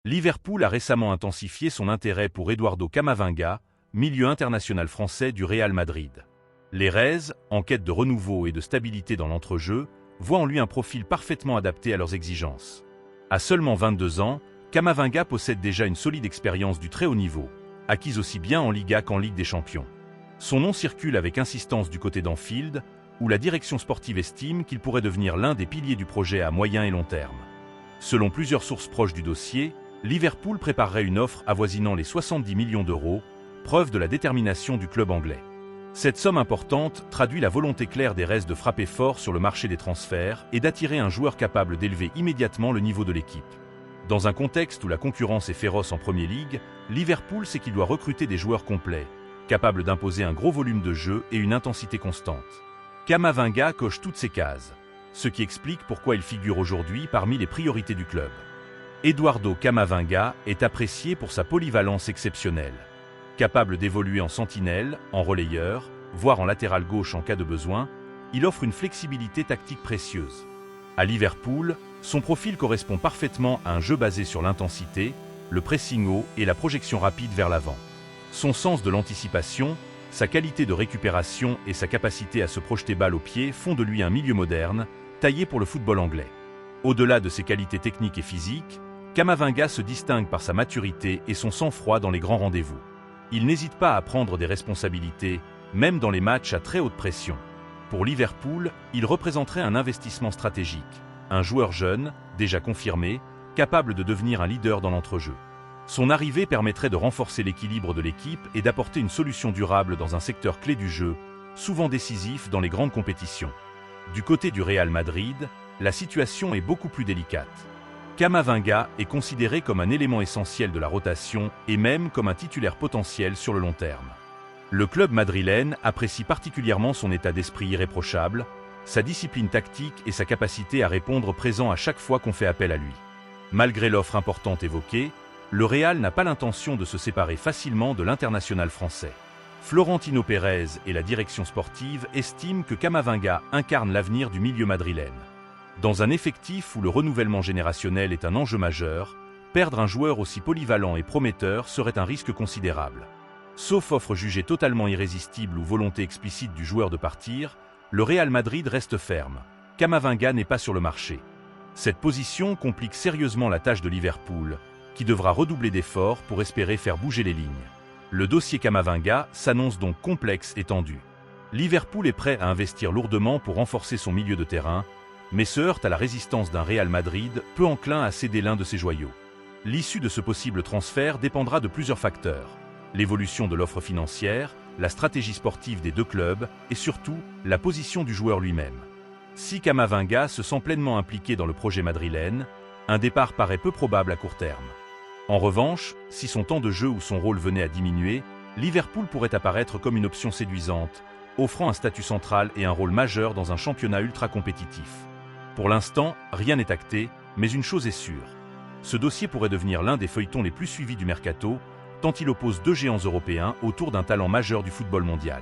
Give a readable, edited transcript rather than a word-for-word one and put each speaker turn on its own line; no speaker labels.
Liverpool a récemment intensifié son intérêt pour Eduardo Camavinga, milieu international français du Real Madrid. Les Reds, en quête de renouveau et de stabilité dans l'entrejeu, voient en lui un profil parfaitement adapté à leurs exigences. À seulement 22 ans, Camavinga possède déjà une solide expérience du très haut niveau, acquise aussi bien en Liga qu'en Ligue des Champions. Son nom circule avec insistance du côté d'Anfield, où la direction sportive estime qu'il pourrait devenir l'un des piliers du projet à moyen et long terme. Selon plusieurs sources proches du dossier, Liverpool préparerait une offre avoisinant les 70 millions d'euros, preuve de la détermination du club anglais. Cette somme importante traduit la volonté claire des Reds de frapper fort sur le marché des transferts et d'attirer un joueur capable d'élever immédiatement le niveau de l'équipe. Dans un contexte où la concurrence est féroce en Premier League, Liverpool sait qu'il doit recruter des joueurs complets, capables d'imposer un gros volume de jeu et une intensité constante. Camavinga coche toutes ces cases, ce qui explique pourquoi il figure aujourd'hui parmi les priorités du club. Eduardo Camavinga est apprécié pour sa polyvalence exceptionnelle. Capable d'évoluer en sentinelle, en relayeur, voire en latéral gauche en cas de besoin, il offre une flexibilité tactique précieuse. À Liverpool, son profil correspond parfaitement à un jeu basé sur l'intensité, le pressing haut et la projection rapide vers l'avant. Son sens de l'anticipation, sa qualité de récupération et sa capacité à se projeter balle au pied font de lui un milieu moderne, taillé pour le football anglais. Au-delà de ses qualités techniques et physiques, Camavinga se distingue par sa maturité et son sang-froid dans les grands rendez-vous. Il n'hésite pas à prendre des responsabilités, même dans les matchs à très haute pression. Pour Liverpool, il représenterait un investissement stratégique, un joueur jeune, déjà confirmé, capable de devenir un leader dans l'entrejeu. Son arrivée permettrait de renforcer l'équilibre de l'équipe et d'apporter une solution durable dans un secteur clé du jeu, souvent décisif dans les grandes compétitions. Du côté du Real Madrid, la situation est beaucoup plus délicate. Camavinga est considéré comme un élément essentiel de la rotation et même comme un titulaire potentiel sur le long terme. Le club madrilène apprécie particulièrement son état d'esprit irréprochable, sa discipline tactique et sa capacité à répondre présent à chaque fois qu'on fait appel à lui. Malgré l'offre importante évoquée, le Real n'a pas l'intention de se séparer facilement de l'international français. Florentino Pérez et la direction sportive estiment que Camavinga incarne l'avenir du milieu madrilène. Dans un effectif où le renouvellement générationnel est un enjeu majeur, perdre un joueur aussi polyvalent et prometteur serait un risque considérable. Sauf offre jugée totalement irrésistible ou volonté explicite du joueur de partir, le Real Madrid reste ferme. Camavinga n'est pas sur le marché. Cette position complique sérieusement la tâche de Liverpool, qui devra redoubler d'efforts pour espérer faire bouger les lignes. Le dossier Camavinga s'annonce donc complexe et tendu. Liverpool est prêt à investir lourdement pour renforcer son milieu de terrain, mais se heurte à la résistance d'un Real Madrid peu enclin à céder l'un de ses joyaux. L'issue de ce possible transfert dépendra de plusieurs facteurs: l'évolution de l'offre financière, la stratégie sportive des deux clubs et surtout la position du joueur lui-même. Si Camavinga se sent pleinement impliqué dans le projet madrilène, un départ paraît peu probable à court terme. En revanche, si son temps de jeu ou son rôle venait à diminuer, Liverpool pourrait apparaître comme une option séduisante, offrant un statut central et un rôle majeur dans un championnat ultra compétitif. Pour l'instant, rien n'est acté, mais une chose est sûre. Ce dossier pourrait devenir l'un des feuilletons les plus suivis du mercato, tant il oppose deux géants européens autour d'un talent majeur du football mondial.